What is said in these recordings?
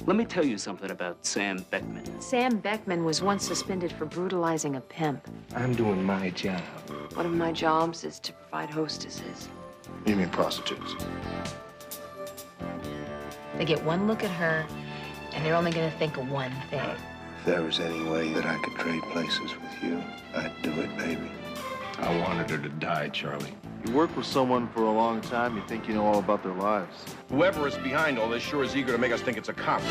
Let me tell you something about Sam Beckman. Sam Beckman was once suspended for brutalizing a pimp. I'm doing my job. One of my jobs is to provide hostesses. You mean prostitutes? They get one look at her, and they're only going to think of one thing. If there was any way that I could trade places with you, I'd do it, baby. I wanted her to die, Charlie. You work with someone for a long time, you think you know all about their lives. Whoever is behind all this sure is eager to make us think it's a cop.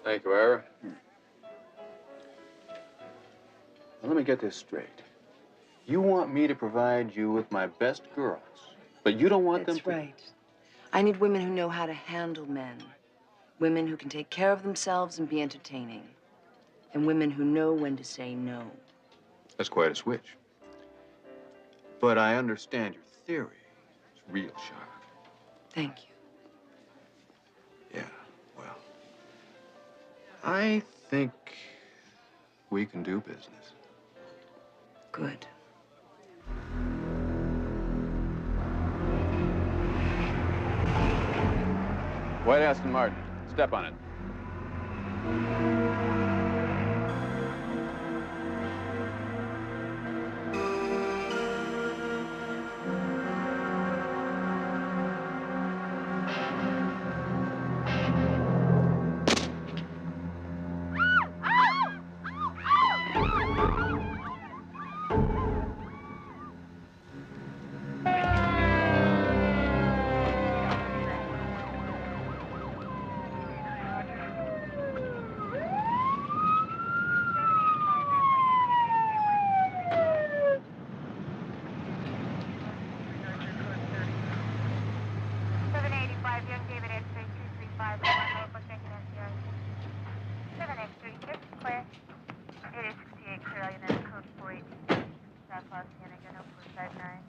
Thank you, Ira. Now, let me get this straight. You want me to provide you with my best girls, but you don't want them to... That's right. I need women who know how to handle men. Women who can take care of themselves and be entertaining. And women who know when to say no. That's quite a switch. But I understand your theory. It's real sharp. Thank you. Yeah, well, I think we can do business. Good. White Aston Martin. Step on it.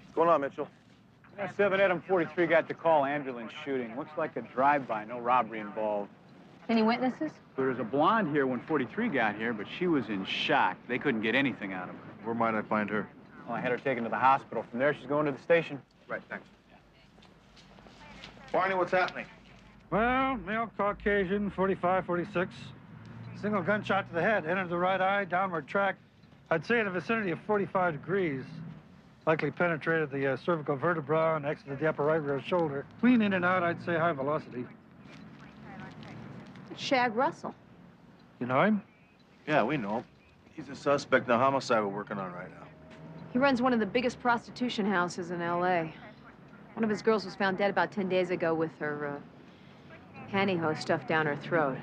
What's going on, Mitchell? 7 got the call, ambulance shooting. Looks like a drive-by, no robbery involved. Any witnesses? There was a blonde here when 43 got here, but she was in shock. They couldn't get anything out of her. Where might I find her? Well, I had her taken to the hospital. From there, she's going to the station. Right, thanks. Barney, what's happening? Well, male Caucasian, 45, 46. Single gunshot to the head, entered the right eye, downward track. I'd say in a vicinity of 45 degrees. Likely penetrated the cervical vertebra and exited the upper right rear shoulder. Clean in and out, I'd say high velocity. Shag Russell. You know him? Yeah, we know him. He's a suspect in the homicide we're working on right now. He runs one of the biggest prostitution houses in L.A. One of his girls was found dead about 10 days ago with her pantyhose stuffed down her throat.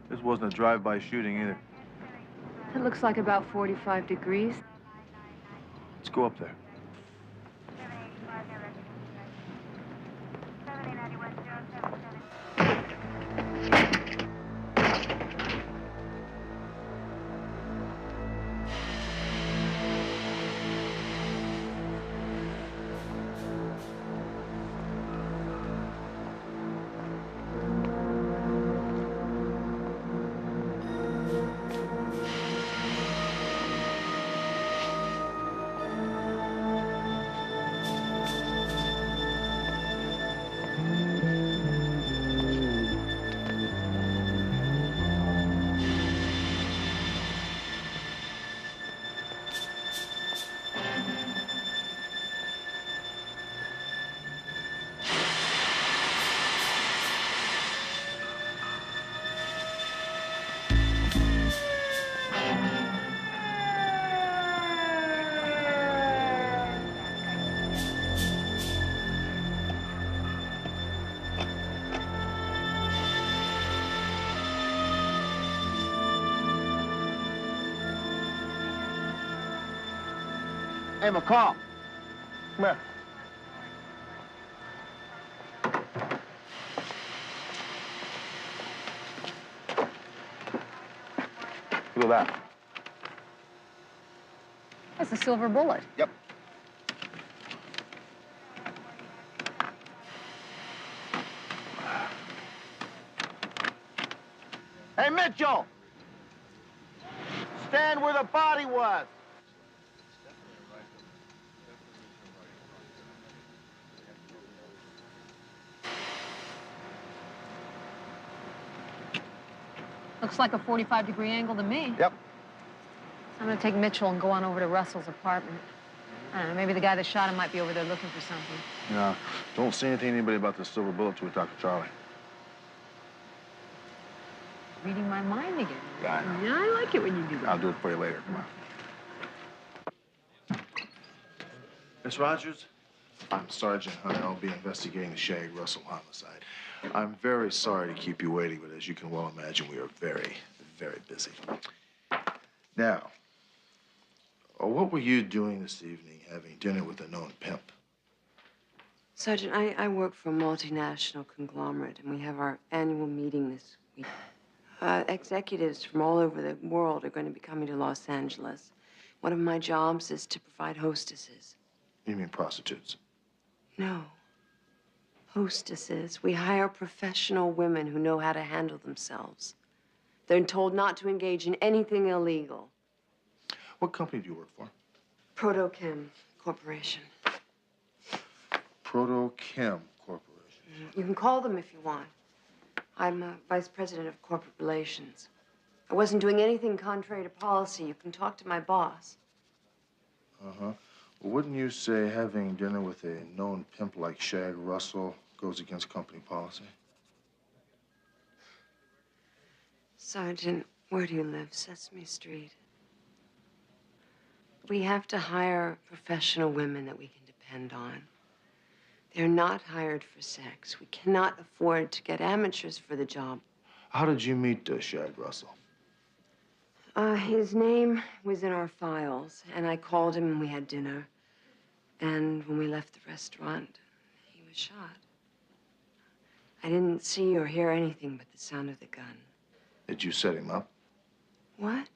This wasn't a drive-by shooting either. It looks like about 45 degrees. Let's go up there. Hey, McCall. Come here. Look at that. That's a silver bullet. Yep. Hey, Mitchell! Stand where the body was. Looks like a 45-degree angle to me. Yep. I'm gonna take Mitchell and go on over to Russell's apartment. I don't know, maybe the guy that shot him might be over there looking for something. No, don't say anything to anybody about the silver bullet till we talk to Charlie. Reading my mind again. Yeah, I know. Yeah, I like it when you do that. I'll do it for you later. Come on. Miss Rogers, I'm Sergeant Hunter. I'll be investigating the Shag Russell homicide. I'm very sorry to keep you waiting, but as you can well imagine, we are very, very busy. Now, what were you doing this evening having dinner with a known pimp? Sergeant, I work for a multinational conglomerate, and we have our annual meeting this week. Executives from all over the world are going to be coming to Los Angeles. One of my jobs is to provide hostesses. You mean prostitutes? No. Hostesses. We hire professional women who know how to handle themselves. They're told not to engage in anything illegal. What company do you work for? Protochem Corporation. Protochem Corporation. You can call them if you want. I'm vice president of corporate relations. I wasn't doing anything contrary to policy. You can talk to my boss. Uh-huh. Well, wouldn't you say having dinner with a known pimp like Shag Russell goes against company policy? Sergeant, where do you live? Sesame Street. We have to hire professional women that we can depend on. They're not hired for sex. We cannot afford to get amateurs for the job. How did you meet Shag Russell? His name was in our files, and I called him and we had dinner. And when we left the restaurant, he was shot. I didn't see or hear anything but the sound of the gun. Did you set him up? What?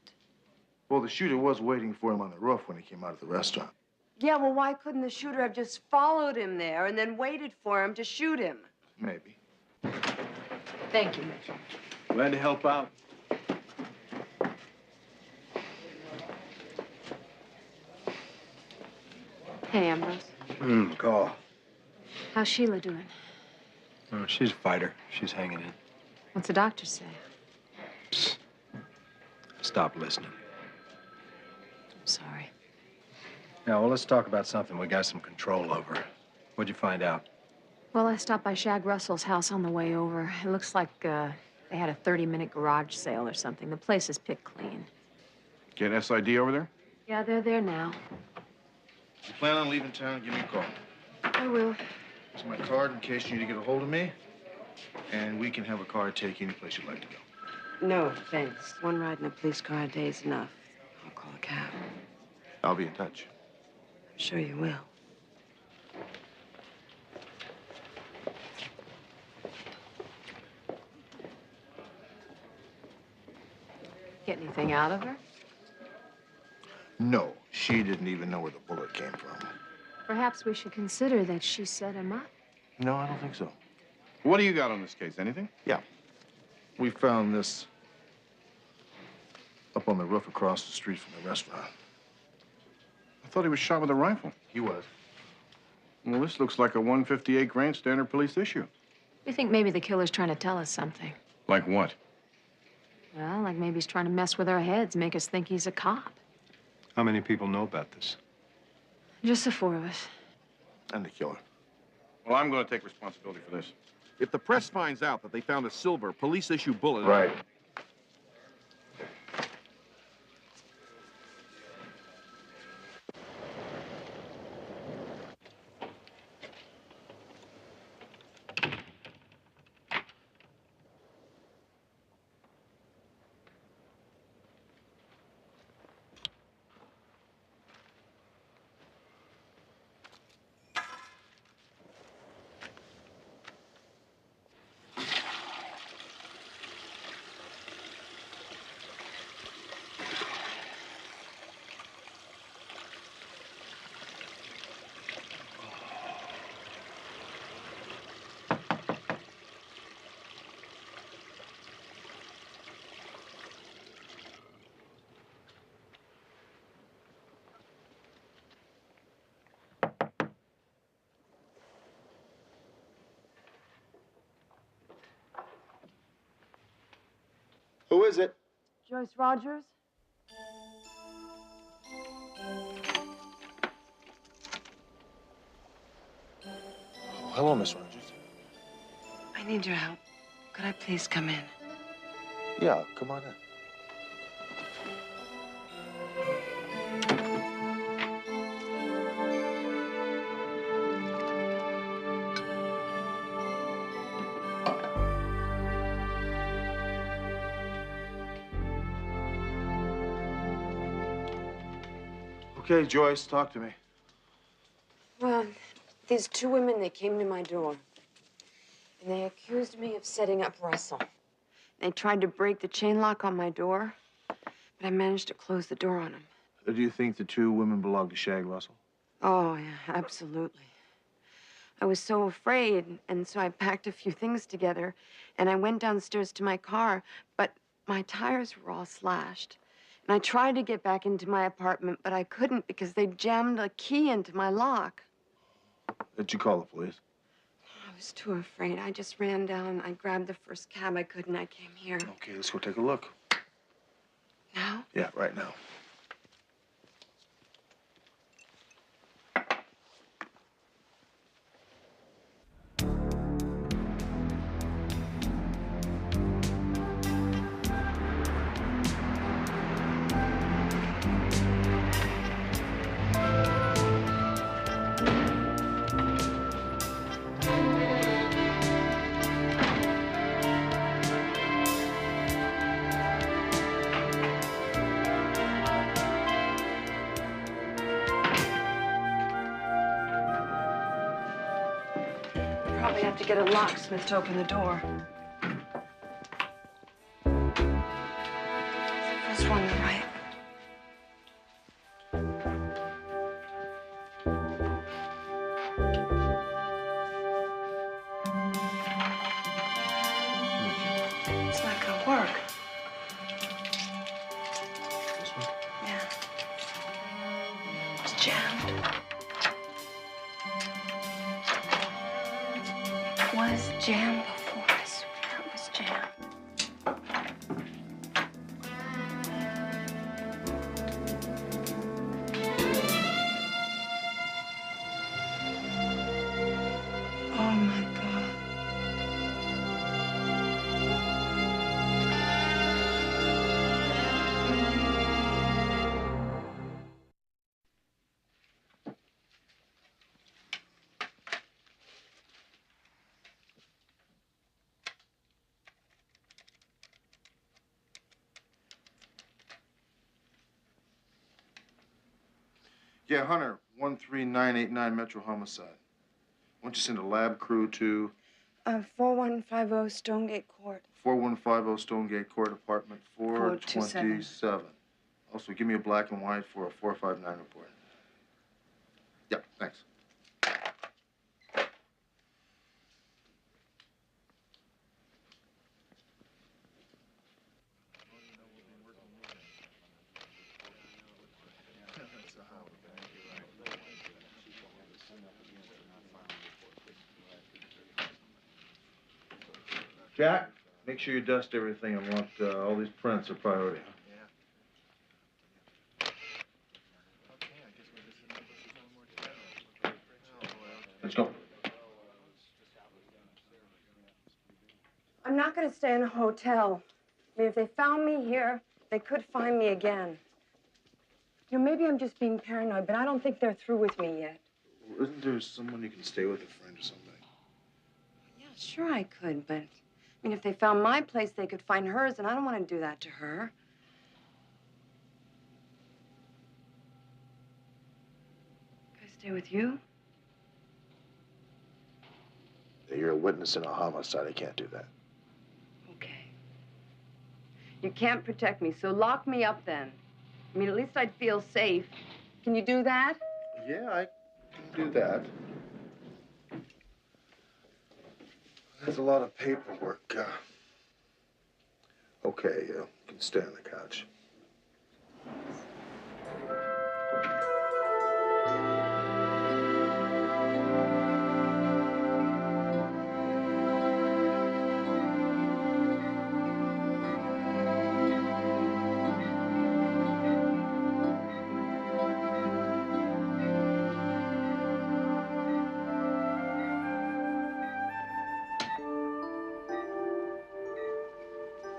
Well, the shooter was waiting for him on the roof when he came out of the restaurant. Yeah, well, why couldn't the shooter have just followed him there and then waited for him to shoot him? Maybe. Thank you, Mitchell. Glad to help out. Hey, Ambrose. Call. How's Sheila doing? Oh, she's a fighter. She's hanging in. What's the doctor say? Psst. Stop listening. I'm sorry. Now, well, let's talk about something we got some control over. What'd you find out? Well, I stopped by Shag Russell's house on the way over. It looks like they had a 30-minute garage sale or something. The place is picked clean. Get SID over there? Yeah, they're there now. If you plan on leaving town, give me a call. I will. Here's my card in case you need to get a hold of me. And we can have a car take you any place you'd like to go. No, thanks. One ride in a police car a day is enough. I'll call a cab. I'll be in touch. I'm sure you will. Get anything out of her? No, she didn't even know where the bullet came from. Perhaps we should consider that she set him up. No, I don't think so. What do you got on this case? Anything? Yeah. We found this up on the roof across the street from the restaurant. I thought he was shot with a rifle. He was. Well, this looks like a 158 Grant standard police issue. We think maybe the killer's trying to tell us something. Like what? Well, like maybe he's trying to mess with our heads, make us think he's a cop. How many people know about this? Just the four of us. And the killer. Well, I'm going to take responsibility for this. If the press finds out that they found a silver police-issue bullet... Right. Who is it? Joyce Rogers? Hello, Miss Rogers. I need your help. Could I please come in? Yeah, come on in. Okay, Joyce, talk to me. Well, these two women, they came to my door. And they accused me of setting up Russell. They tried to break the chain lock on my door, but I managed to close the door on them. Do you think the two women belong to Shag Russell? Oh, yeah, absolutely. I was so afraid, and so I packed a few things together, and I went downstairs to my car, but my tires were all slashed. And I tried to get back into my apartment, but I couldn't because they jammed a key into my lock. Did you call the police? I was too afraid. I just ran down. I grabbed the first cab I could, and I came here. Okay, let's go take a look. Now? Yeah, right now. Probably have to get a locksmith to open the door. First one on the right. It's not gonna work. This one? Yeah. It's jammed. It was jammed before. I swear it was jammed. Oh my God. Yeah, Hunter, 13989 Metro Homicide. Why don't you send a lab crew to 4150 Stonegate Court. 4150 Stonegate Court, apartment 427. 427. Also, give me a black and white for a 459 report. Yeah, thanks. Jack, make sure you dust everything. I want all these prints are priority. Let's go. I'm not going to stay in a hotel. I mean, if they found me here, they could find me again. You know, maybe I'm just being paranoid, but I don't think they're through with me yet. Well, isn't there someone you can stay with, a friend or something? Yeah, sure I could, but, I mean, if they found my place, they could find hers, and I don't want to do that to her. Can I stay with you? You're a witness in a homicide. I can't do that. Okay. You can't protect me, so lock me up then. I mean, at least I'd feel safe. Can you do that? Yeah, I can do that. That's a lot of paperwork. Okay, you can stay on the couch.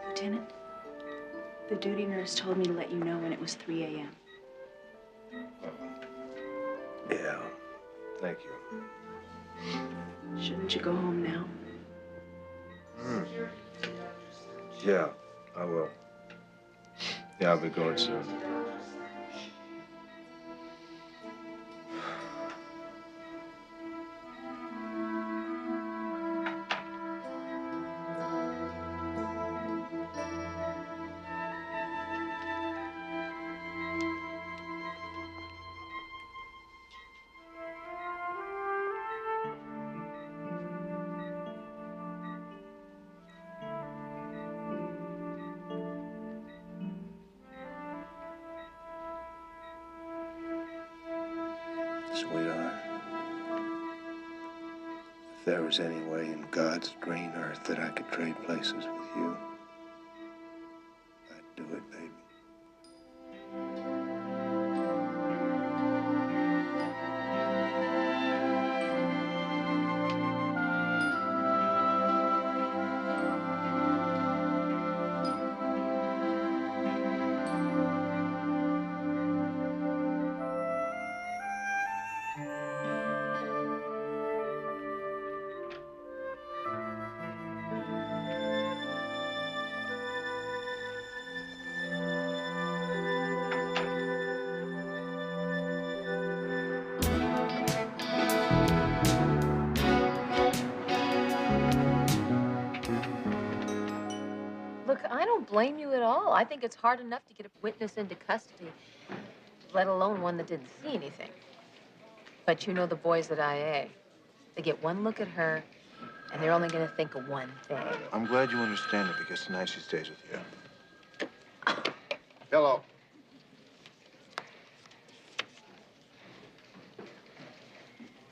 Lieutenant, the duty nurse told me to let you know when it was 3 a.m. Yeah, thank you. Shouldn't you go home now? Yeah, I will. Yeah, I'll be going soon. sweetheart. If there was any way in God's green earth that I could trade places with you, I'd do it, baby. Look, I don't blame you at all. I think it's hard enough to get a witness into custody, let alone one that didn't see anything. But you know the boys at IA. They get one look at her, and they're only going to think of one thing. I'm glad you understand it because tonight she stays with you. Hello.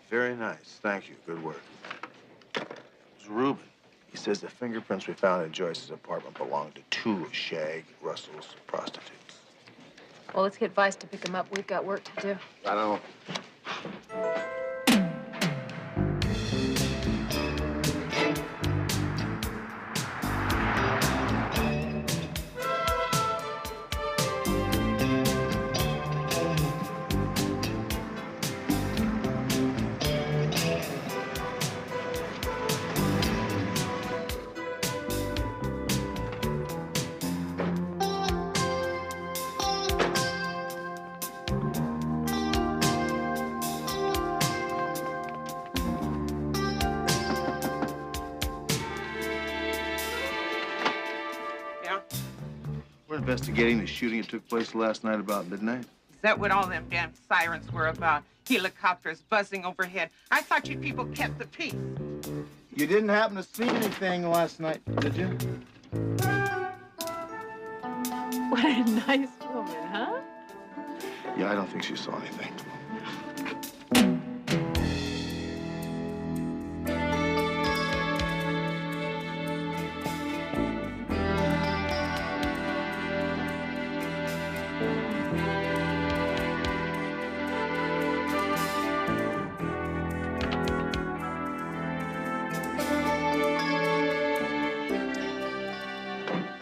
Very nice. Thank you. Good work. It's Reuben. He says the fingerprints we found in Joyce's apartment belong to two of Shag Russell's prostitutes. Well, let's get Vice to pick him up. We've got work to do. I don't. We're investigating the shooting that took place last night about midnight. Is that what all them damn sirens were about? Helicopters buzzing overhead. I thought you people kept the peace. You didn't happen to see anything last night, did you? What a nice woman, huh? Yeah, I don't think she saw anything.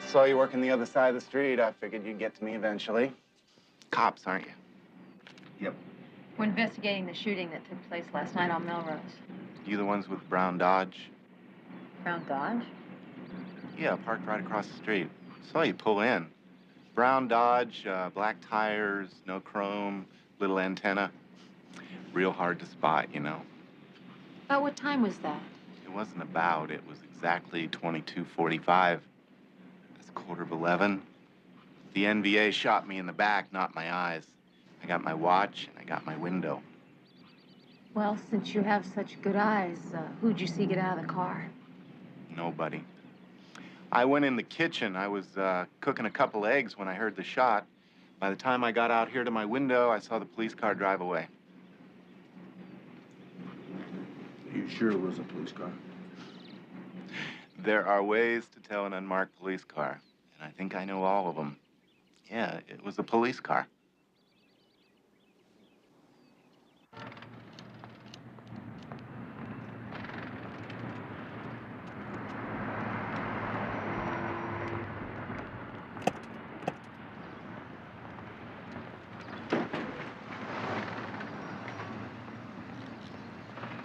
Saw you working the other side of the street. I figured you'd get to me eventually. Cops, aren't you? Yep. We're investigating the shooting that took place last night on Melrose. You the ones with brown Dodge? Brown Dodge? Yeah, parked right across the street. Saw you pull in. Brown Dodge, black tires, no chrome, little antenna. Real hard to spot, you know. About what time was that? It wasn't about. It was exactly 22:45. That's 11:15. The NVA shot me in the back, not my eyes. I got my watch and I got my window. Well, since you have such good eyes, who'd you see get out of the car? Nobody. I went in the kitchen. I was cooking a couple eggs when I heard the shot. By the time I got out here to my window, I saw the police car drive away. Are you sure it was a police car? There are ways to tell an unmarked police car, and I think I know all of them. Yeah, it was a police car.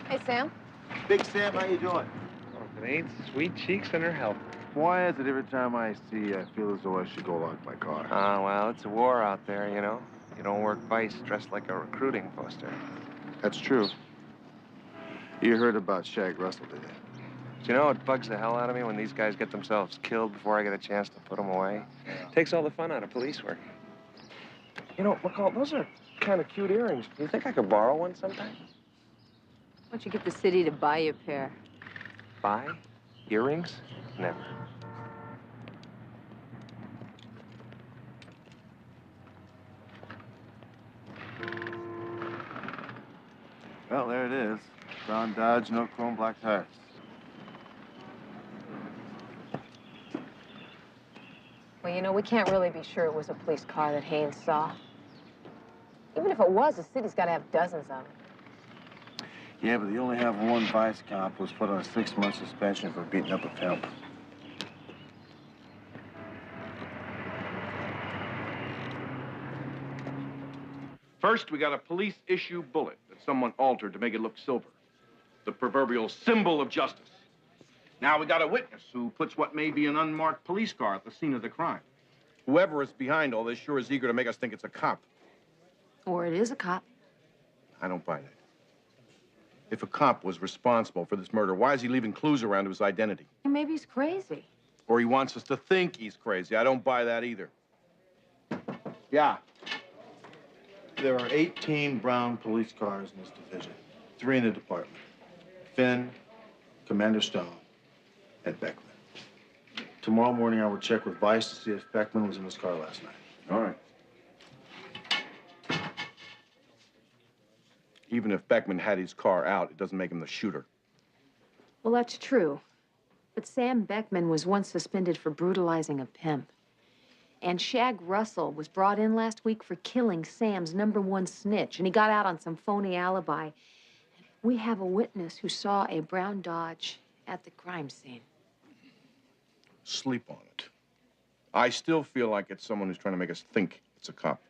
Hey, Sam. Big Sam, how you doing? Oh, if it ain't sweet cheeks and her help. Why is it every time I see you, I feel as though I should go lock my car? Well, it's a war out there, you know. You don't work Vice dressed like a recruiting poster. That's true. You heard about Shag Russell, didn't you? Do you know, it bugs the hell out of me when these guys get themselves killed before I get a chance to put them away. Takes all the fun out of police work. You know, McCall, those are kind of cute earrings. Do you think I could borrow one sometime? Why don't you get the city to buy you a pair? Buy? Earrings? Never. Well, there it is. Brown Dodge, no chrome, black tires. Well, you know, we can't really be sure it was a police car that Haynes saw. Even if it was, the city's got to have dozens of them. Yeah, but they only have one vice cop who was put on a 6-month suspension for beating up a pimp. First, we got a police-issue bullet that someone altered to make it look silver. The proverbial symbol of justice. Now we got a witness who puts what may be an unmarked police car at the scene of the crime. Whoever is behind all this sure is eager to make us think it's a cop. Or it is a cop. I don't buy that. If a cop was responsible for this murder, why is he leaving clues around to his identity? Maybe he's crazy. Or he wants us to think he's crazy. I don't buy that either. Yeah. There are 18 brown police cars in this division. 3 in the department. Finn, Commander Stone, and Beckman. Tomorrow morning, I will check with Vice to see if Beckman was in his car last night. All right. Even if Beckman had his car out, it doesn't make him the shooter. Well, that's true. But Sam Beckman was once suspended for brutalizing a pimp. And Shag Russell was brought in last week for killing Sam's #1 snitch, and he got out on some phony alibi. We have a witness who saw a brown Dodge at the crime scene. Sleep on it. I still feel like it's someone who's trying to make us think it's a cop.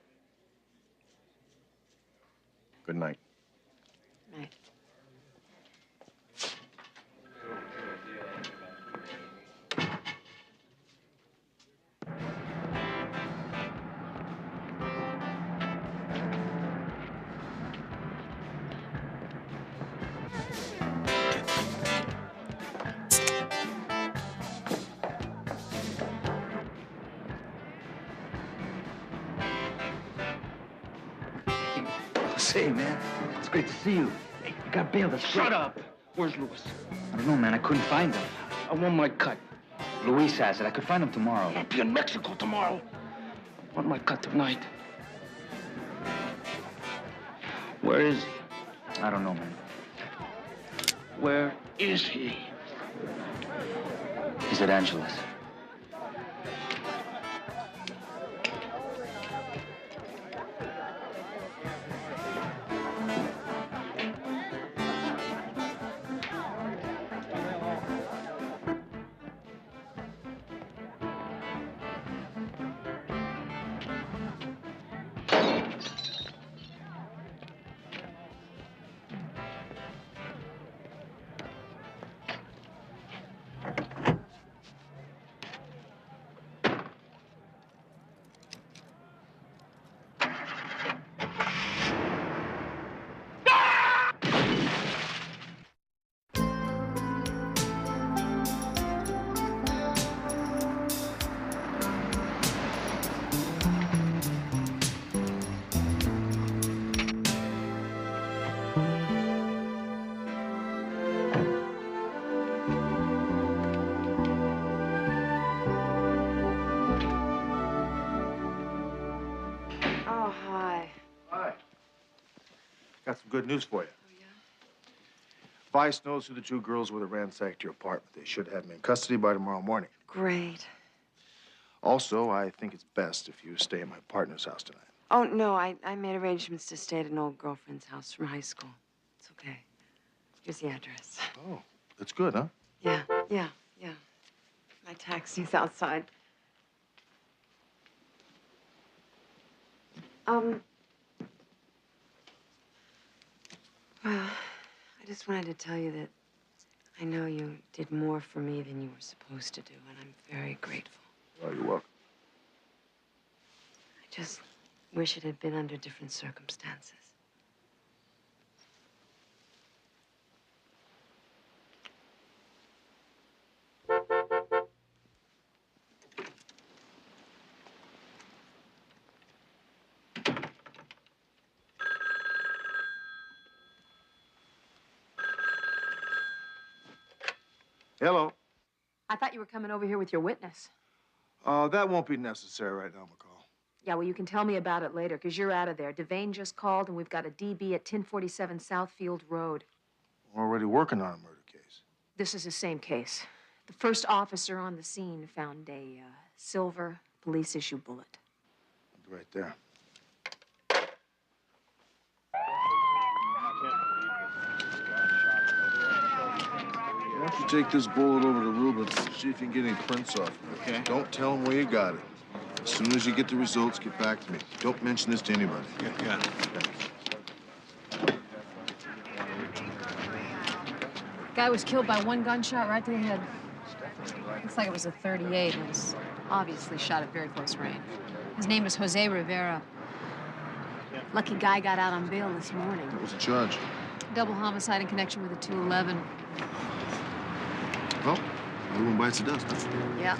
Good night. Night. Say, man, it's great to see you. Hey, you got bail. That's great. Shut up. Where's Louis? I don't know, man. I couldn't find him. I want my cut. Luis has it. I could find him tomorrow. I'll be in Mexico tomorrow. I want my cut tonight. Where is he? I don't know, man. Where is he? He's at Angela's. Oh, hi. Hi. Got some good news for you. Oh, yeah? Vice knows who the 2 girls were that ransacked your apartment. They should have them in custody by tomorrow morning. Great. Also, I think it's best if you stay at my partner's house tonight. Oh, no, I made arrangements to stay at an old girlfriend's house from high school. It's okay. Here's the address. Oh, that's good, huh? Yeah. My taxi's outside. Well, I just wanted to tell you that I know you did more for me than you were supposed to do, and I'm very grateful. Oh, you're welcome. I just wish it had been under different circumstances. Hello. I thought you were coming over here with your witness. That won't be necessary right now, McCall. Yeah, well, you can tell me about it later, because you're out of there. Devane just called, and we've got a DB at 1047 Southfield Road. We're already working on a murder case. This is the same case. The first officer on the scene found a silver police-issue bullet. Right there. Why don't you take this bullet over to Rubens, see if you can get any prints off of it. Okay. Don't tell him where you got it. As soon as you get the results, get back to me. Don't mention this to anybody. Yeah. Guy was killed by one gunshot right to the head. Looks like it was a .38, and it was obviously shot at very close range. His name was Jose Rivera. Lucky guy got out on bail this morning. What was the charge? Double homicide in connection with a 211. Well, everyone bites the dust, huh? Yeah.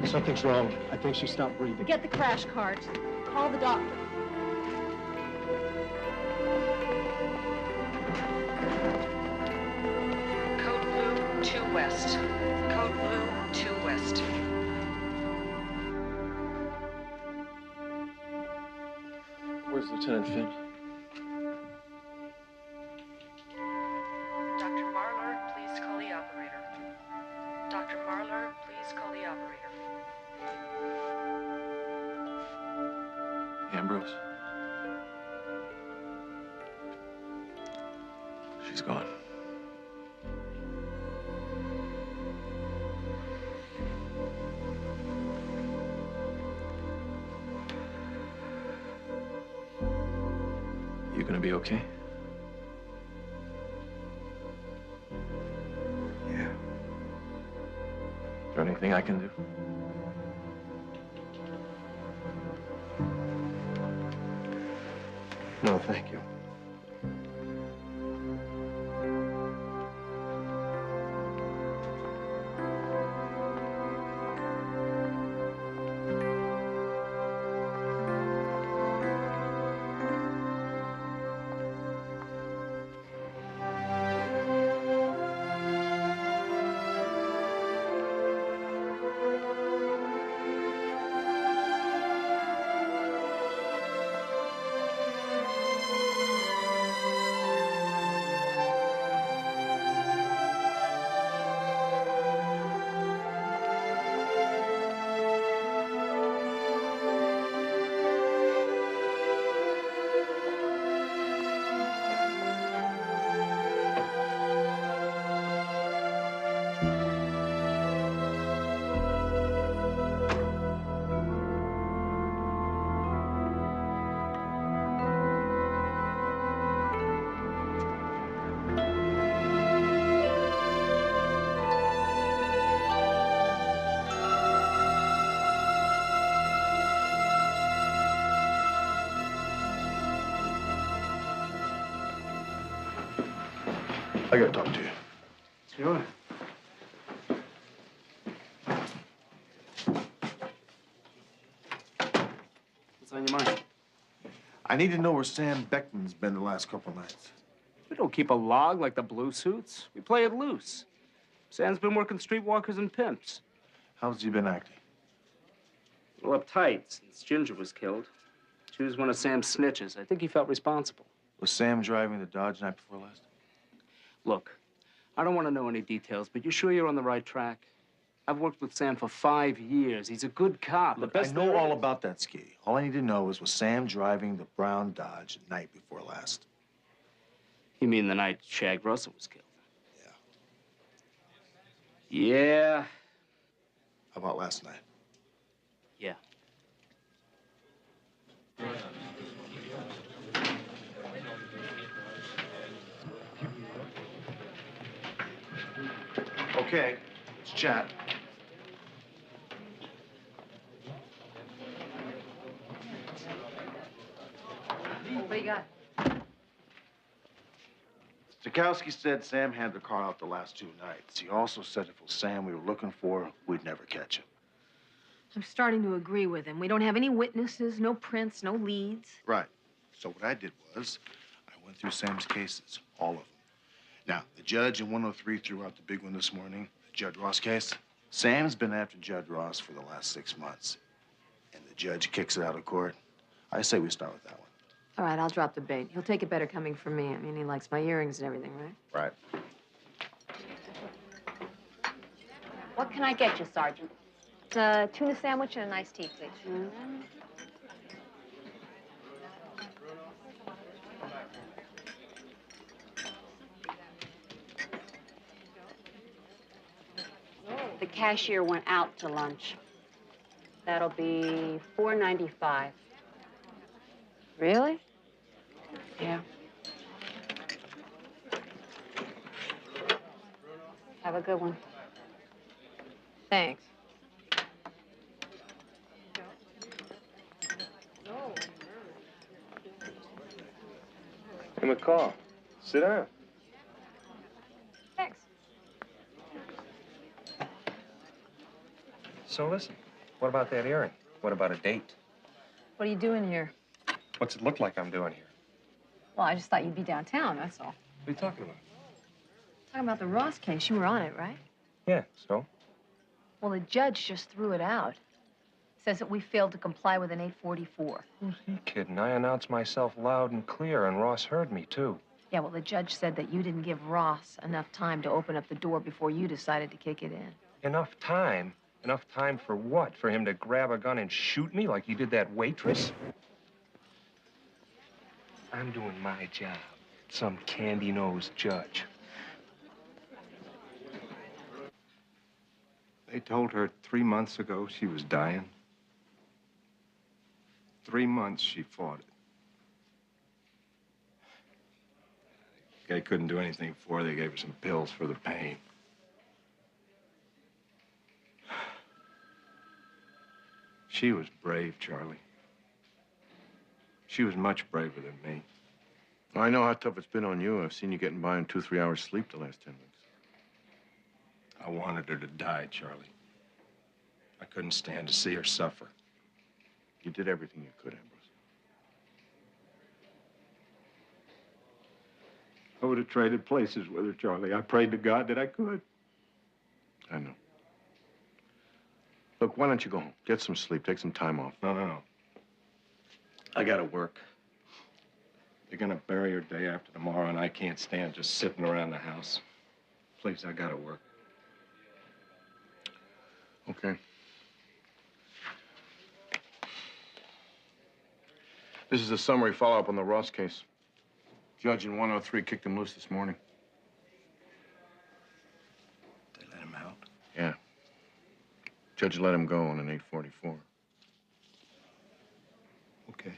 Something's wrong. I think she stopped breathing. Get the crash cart. Call the doctor. Code Blue 2 West. Code Blue 2 West. Where's Lieutenant Finn? Dr. Marlar, please call the operator. Dr. Marlar, please call the operator. Ambrose. She's gone. You gonna be okay? Yeah. Is there anything I can do? No, thank you. I gotta talk to you. Sure. What's on your mind? I need to know where Sam Beckman's been the last couple nights. We don't keep a log like the Blue Suits. We play it loose. Sam's been working streetwalkers and pimps. How's he been acting? Well, uptight since Ginger was killed. She was one of Sam's snitches. I think he felt responsible. Was Sam driving the Dodge night before last? Look, I don't want to know any details, but you sure you're on the right track? I've worked with Sam for 5 years. He's a good cop. Look, I know all about that ski. All I need to know is, was Sam driving the brown Dodge the night before last? You mean the night Shag Russell was killed? Yeah. Yeah. How about last night? Yeah. Okay, let's chat. What do you got? Stokowski said Sam had the car out the last 2 nights. He also said if it was Sam we were looking for, we'd never catch him. I'm starting to agree with him. We don't have any witnesses, no prints, no leads. Right. So what I did was, I went through Sam's cases, all of them. Now, the judge in 103 threw out the big one this morning, the Judd Ross case. Sam's been after Judd Ross for the last 6 months. And the judge kicks it out of court. I say we start with that one. All right, I'll drop the bait. He'll take it better coming from me. I mean, he likes my earrings and everything, right? Right. What can I get you, Sergeant? A tuna sandwich and an iced tea, please. The cashier went out to lunch. That'll be $4.95. Really? Yeah. Have a good one. Thanks. Hey, McCall, sit down. Thanks. So listen, what about that earring? What about a date? What are you doing here? What's it look like I'm doing here? Well, I just thought you'd be downtown, that's all. What are you talking about? Talking about the Ross case. You were on it, right? Yeah, so? Well, the judge just threw it out. Says that we failed to comply with an 844. Who's he kidding? I announced myself loud and clear, and Ross heard me, too. Yeah, well, the judge said that you didn't give Ross enough time to open up the door before you decided to kick it in. Enough time? Enough time for what? For him to grab a gun and shoot me like he did that waitress? I'm doing my job. Some candy-nosed judge. They told her 3 months ago she was dying. 3 months she fought it. They couldn't do anything for her. They gave her some pills for the pain. She was brave, Charlie. She was much braver than me. I know how tough it's been on you. I've seen you getting by on 2-3 hours sleep the last 10 weeks. I wanted her to die, Charlie. I couldn't stand to see her suffer. You did everything you could, Ambrose. I would have traded places with her, Charlie. I prayed to God that I could. I know. Look, why don't you go home? Get some sleep. Take some time off. No. I gotta work. They're gonna bury her day after tomorrow, and I can't stand just sitting around the house. Please, I gotta work. Okay. This is a summary follow-up on the Ross case. Judge in 103 kicked him loose this morning. They let him out? Yeah. Judge let him go on an 844. Okay.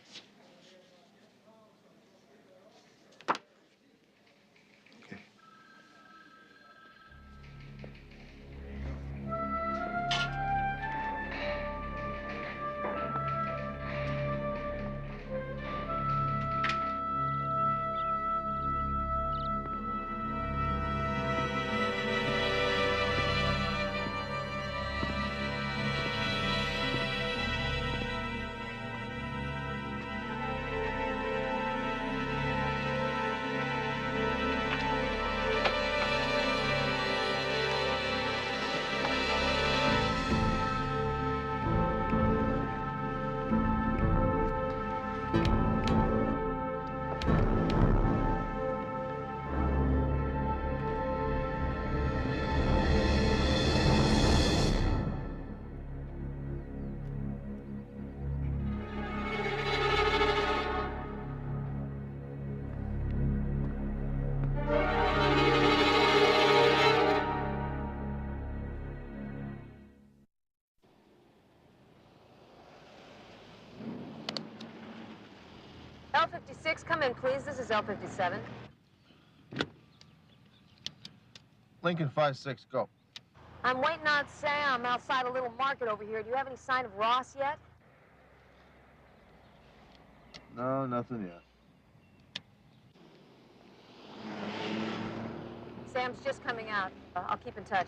L56, come in, please. This is L57. Lincoln 5-6, go. I'm waiting on Sam outside a little market over here. Do you have any sign of Ross yet? No, nothing yet. Sam's just coming out. I'll keep in touch.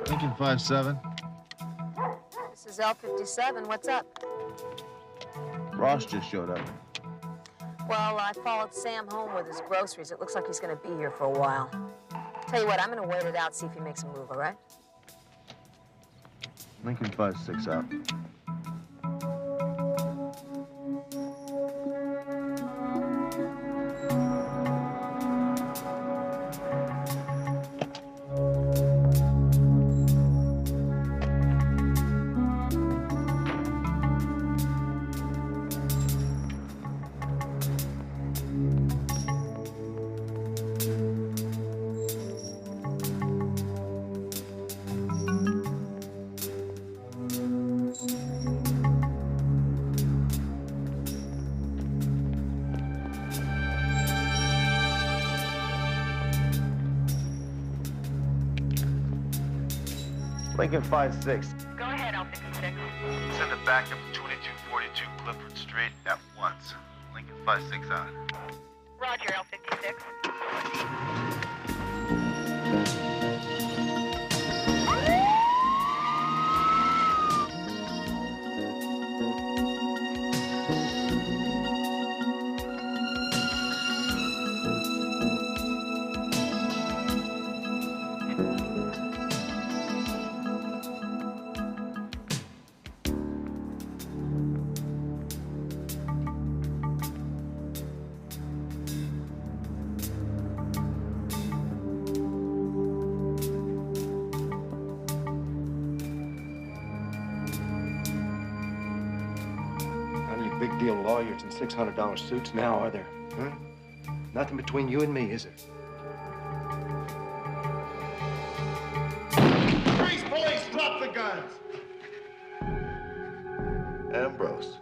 Lincoln 57. This is L57. What's up? Ross just showed up. Well, I followed Sam home with his groceries. It looks like he's going to be here for a while. Tell you what, I'm going to wait it out, see if he makes a move, all right? Lincoln 56 out. Lincoln 56. Go ahead, L56. Send it back up to 2242 Clifford Street at once. Lincoln 56 out. Roger, L56. Big deal lawyers and $600 suits now, are there? Huh? Nothing between you and me, is it? Freeze, police! Drop the guns! Ambrose.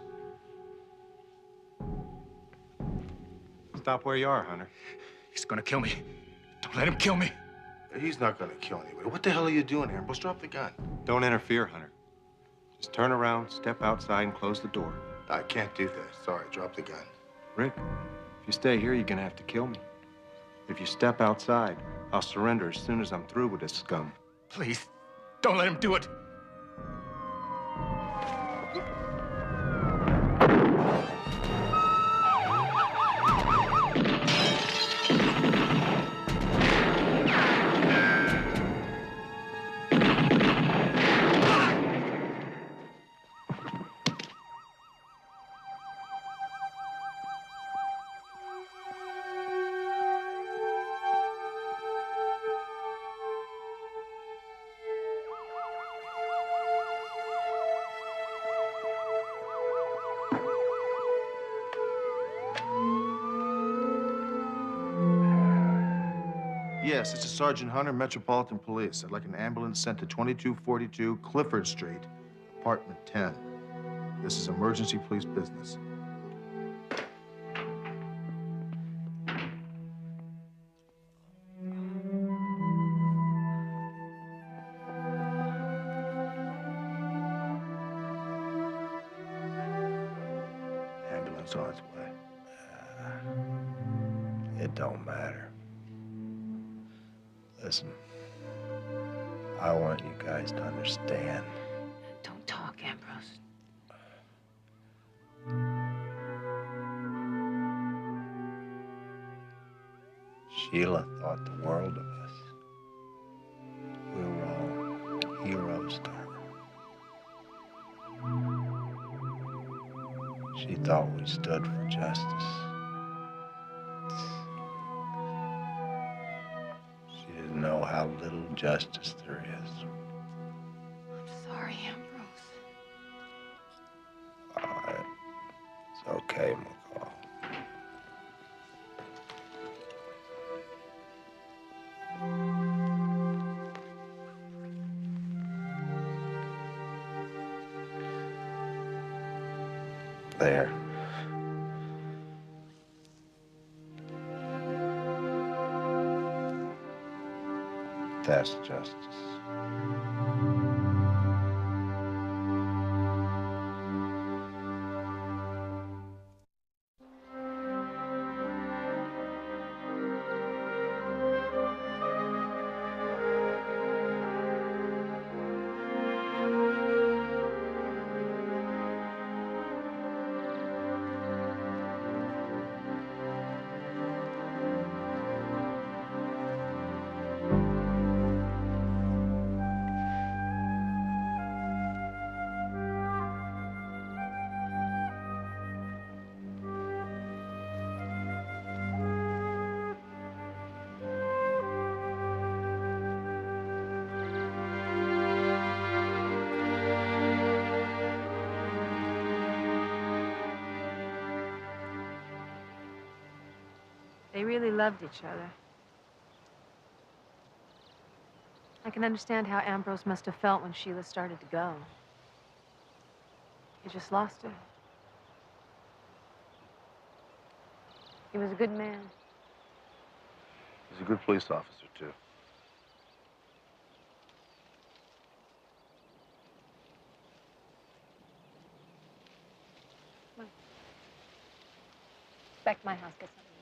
Stop where you are, Hunter. He's gonna kill me. Don't let him kill me. He's not gonna kill anybody. What the hell are you doing, Ambrose? Drop the gun. Don't interfere, Hunter. Just turn around, step outside, and close the door. I can't do that. Sorry, drop the gun. Rick, if you stay here, you're gonna have to kill me. If you step outside, I'll surrender as soon as I'm through with this scum. Please, don't let him do it. Yes, this is Sergeant Hunter, Metropolitan Police. I'd like an ambulance sent to 2242 Clifford Street, apartment 10. This is emergency police business. Ambulance on its way. It don't matter. Listen, I want you guys to understand Sheila thought the world of us. We were all heroes to her. She thought we stood for justice. She didn't know how little justice there is. I'm sorry, Ambrose. All right. It's okay, McCall. There. That's justice. They really loved each other. I can understand how Ambrose must have felt when Sheila started to go. He just lost her. He was a good man. He's a good police officer, too. Back to my house, get something.